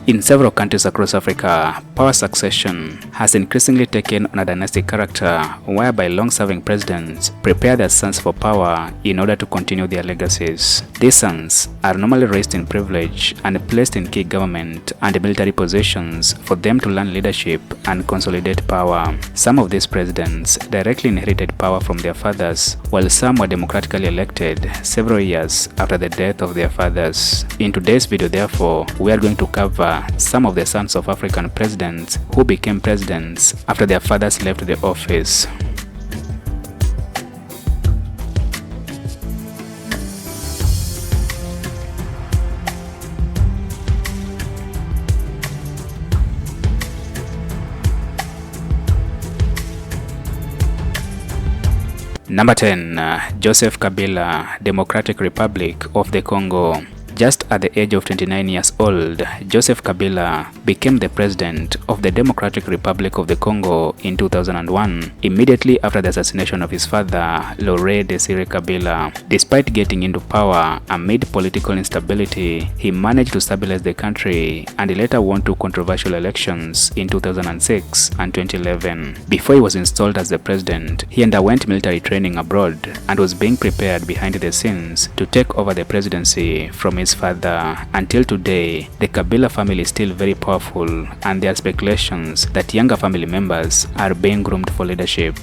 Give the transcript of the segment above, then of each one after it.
In several countries across Africa, power succession has increasingly taken on a dynastic character whereby long-serving presidents prepare their sons for power in order to continue their legacies. These sons are normally raised in privilege and placed in key government and military positions for them to learn leadership and consolidate power. Some of these presidents directly inherited power from their fathers, while some were democratically elected several years after the death of their fathers. In today's video, therefore, we are going to cover some of the sons of African presidents who became presidents after their fathers left the office. Number 10. Joseph Kabila, Democratic Republic of the Congo. Just at the age of 29 years old, Joseph Kabila became the president of the Democratic Republic of the Congo in 2001, immediately after the assassination of his father, Laurent Desire Kabila. Despite getting into power amid political instability, he managed to stabilize the country and he later won two controversial elections in 2006 and 2011. Before he was installed as the president, he underwent military training abroad and was being prepared behind the scenes to take over the presidency from his father. Until today, the Kabila family is still very powerful and there are speculations that younger family members are being groomed for leadership.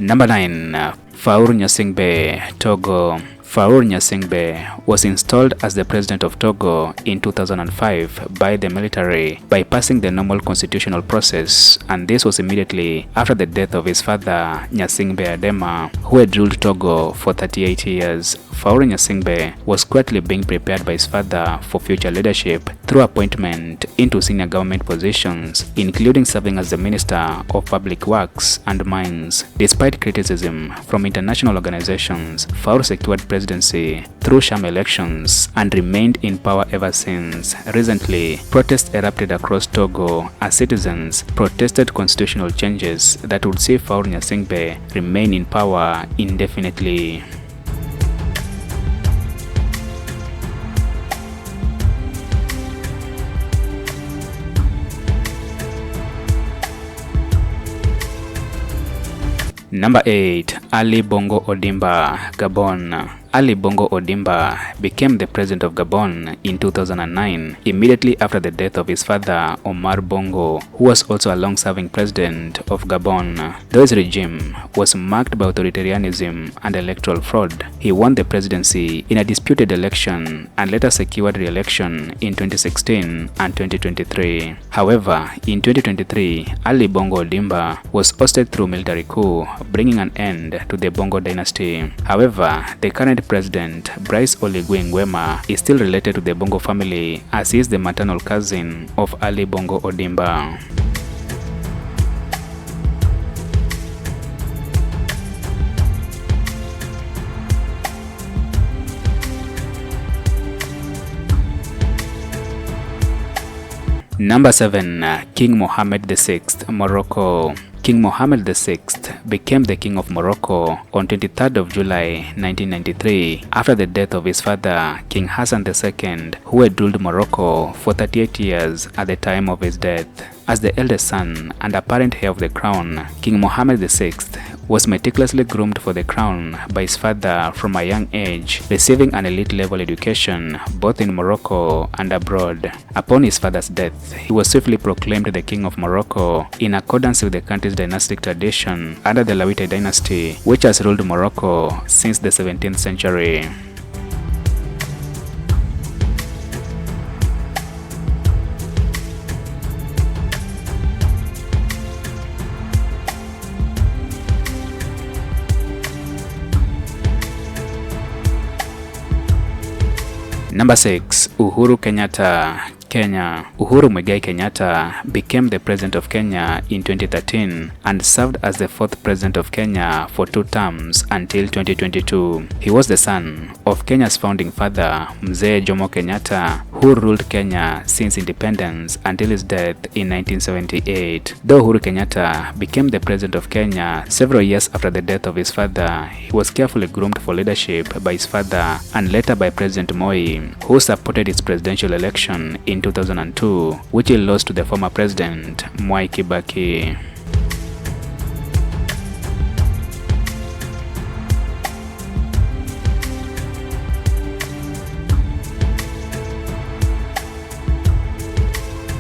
Number 9. Faure Gnassingbe, Togo. Faure Gnassingbe was installed as the president of Togo in 2005 by the military, bypassing the normal constitutional process, and this was immediately after the death of his father, Gnassingbe Adema, who had ruled Togo for 38 years. Faure Gnassingbe was quietly being prepared by his father for future leadership through appointment into senior government positions, including serving as the Minister of Public Works and Mines. Despite criticism from international organizations, Faure secured presidency through sham elections and remained in power ever since. Recently, protests erupted across Togo as citizens protested constitutional changes that would see Faure Gnassingbe remain in power indefinitely. Number 8. Ali Bongo Ondimba, Gabon. Ali Bongo Ondimba became the president of Gabon in 2009, immediately after the death of his father, Omar Bongo, who was also a long-serving president of Gabon. Though his regime was marked by authoritarianism and electoral fraud, he won the presidency in a disputed election and later secured re-election in 2016 and 2023. However, in 2023, Ali Bongo Ondimba was ousted through military coup, bringing an end to the Bongo dynasty. However, the current president, Brice Oligui Nguema, is still related to the Bongo family as he is the maternal cousin of Ali Bongo Ondimba. Number 7. King Mohammed VI, Morocco. King Mohammed VI became the king of Morocco on 23rd of July 1993 after the death of his father, King Hassan II, who had ruled Morocco for 38 years at the time of his death. As the eldest son and apparent heir of the crown, King Mohammed VI was meticulously groomed for the crown by his father from a young age, receiving an elite-level education both in Morocco and abroad. Upon his father's death, he was swiftly proclaimed the king of Morocco in accordance with the country's dynastic tradition under the Lawite dynasty, which has ruled Morocco since the 17th century. Number 6. Uhuru Kenyatta, Kenya. Uhuru Muigai Kenyatta became the president of Kenya in 2013 and served as the 4th president of Kenya for 2 terms until 2022. He was the son of Kenya's founding father, Mzee Jomo Kenyatta, who ruled Kenya since independence until his death in 1978. Though Uhuru Kenyatta became the president of Kenya several years after the death of his father, he was carefully groomed for leadership by his father and later by President Moi, who supported his presidential election in 2002, which he lost to the former president, Mwai Kibaki.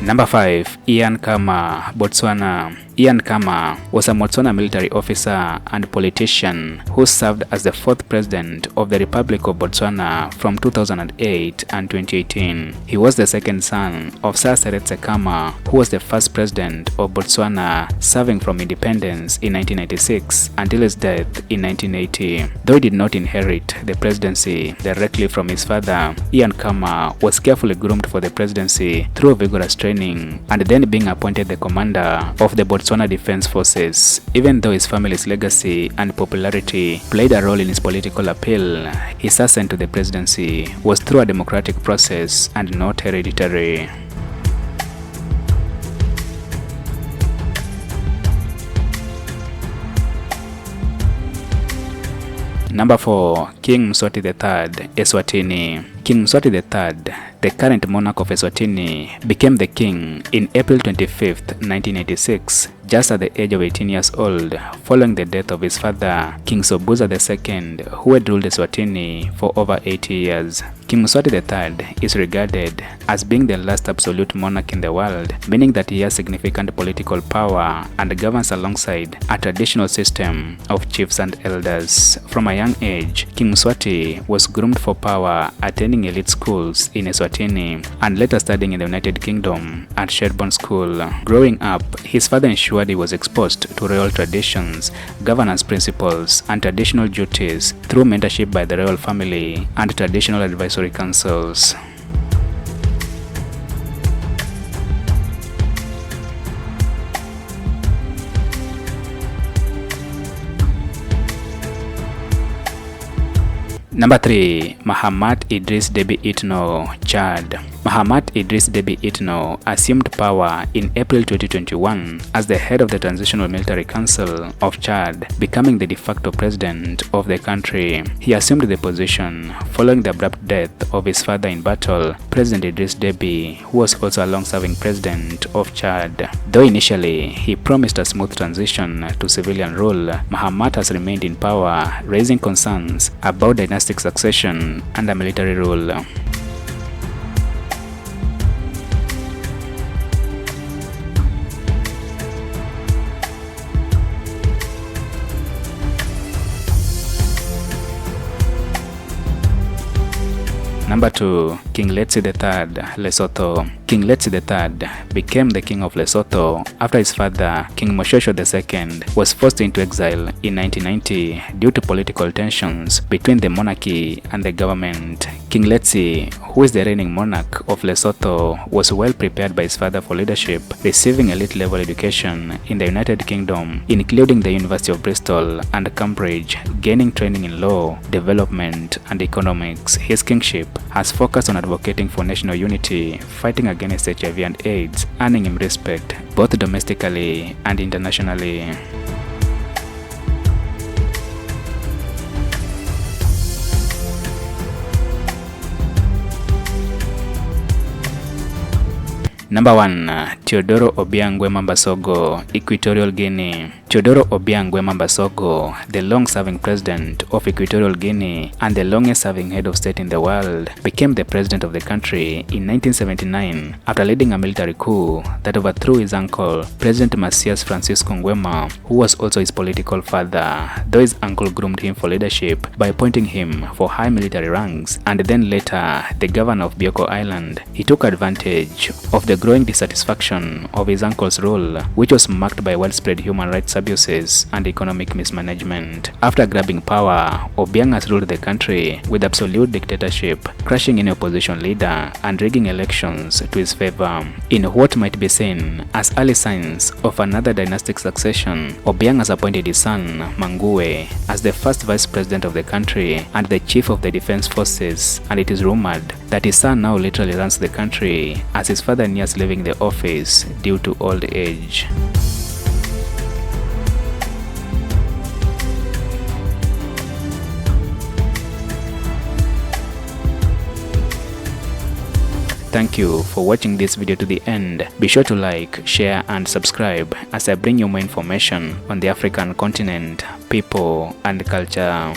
Number 5. Ian Khama, Botswana. Ian Khama was a Botswana military officer and politician who served as the 4th president of the Republic of Botswana from 2008 and 2018. He was the second son of Sir Seretse Khama, who was the first president of Botswana, serving from independence in 1996 until his death in 1980. Though he did not inherit the presidency directly from his father, Ian Khama was carefully groomed for the presidency through vigorous training and then being appointed the commander of the Botswana Defense Forces. Even though his family's legacy and popularity played a role in his political appeal, his ascent to the presidency was through a democratic process and not hereditary. Number 4. King Mswati III, Eswatini. King Mswati III, the current monarch of Eswatini, became the king in April 25, 1986, just at the age of 18 years old, following the death of his father, King Sobhuza II, who had ruled Eswatini for over 80 years. King Mswati III is regarded as being the last absolute monarch in the world, meaning that he has significant political power and governs alongside a traditional system of chiefs and elders. From a young age, King Mswati was groomed for power, attending elite schools in Eswatini and later studying in the United Kingdom at Sherborne School. Growing up, his father ensured he was exposed to royal traditions, governance principles, and traditional duties through mentorship by the royal family and traditional advisory councils. Number 3. Mahamat Idriss Deby Itno, Chad. Mahamat Idriss Deby Itno assumed power in April 2021 as the head of the Transitional Military Council of Chad, becoming the de facto president of the country. He assumed the position following the abrupt death of his father in battle, President Idriss Deby, who was also a long-serving president of Chad. Though initially he promised a smooth transition to civilian rule, Mahamat has remained in power, raising concerns about dynastic succession under military rule. Number 2. King Letsie III, Lesotho. King Letsie III became the king of Lesotho after his father, King Moshesho II, was forced into exile in 1990 due to political tensions between the monarchy and the government. King Letsie, who is the reigning monarch of Lesotho, was well prepared by his father for leadership, receiving elite-level education in the United Kingdom, including the University of Bristol and Cambridge, gaining training in law, development, and economics. His kingship has focused on advocating for national unity, fighting against HIV and AIDS, earning him respect both domestically and internationally. Number 1. Teodoro Obiang Nguema Mbasogo, Equatorial Guinea. Teodoro Obiang Nguema Mbasogo, the long-serving president of Equatorial Guinea and the longest-serving head of state in the world, became the president of the country in 1979 after leading a military coup that overthrew his uncle, President Masias Francisco Nguema, who was also his political father, though his uncle groomed him for leadership by appointing him for high military ranks and then later the governor of Bioko Island. He took advantage of the growing dissatisfaction continuation of his uncle's rule, which was marked by widespread human rights abuses and economic mismanagement. After grabbing power, Obiang has ruled the country with absolute dictatorship, crushing any opposition leader and rigging elections to his favor. In what might be seen as early signs of another dynastic succession, Obiang has appointed his son, Mangue, as the first vice president of the country and the chief of the defense forces, and it is rumored that his son now literally runs the country as his father nears leaving the office due to old age. Thank you for watching this video to the end. Be sure to like, share and subscribe as I bring you more information on the African continent, people and culture.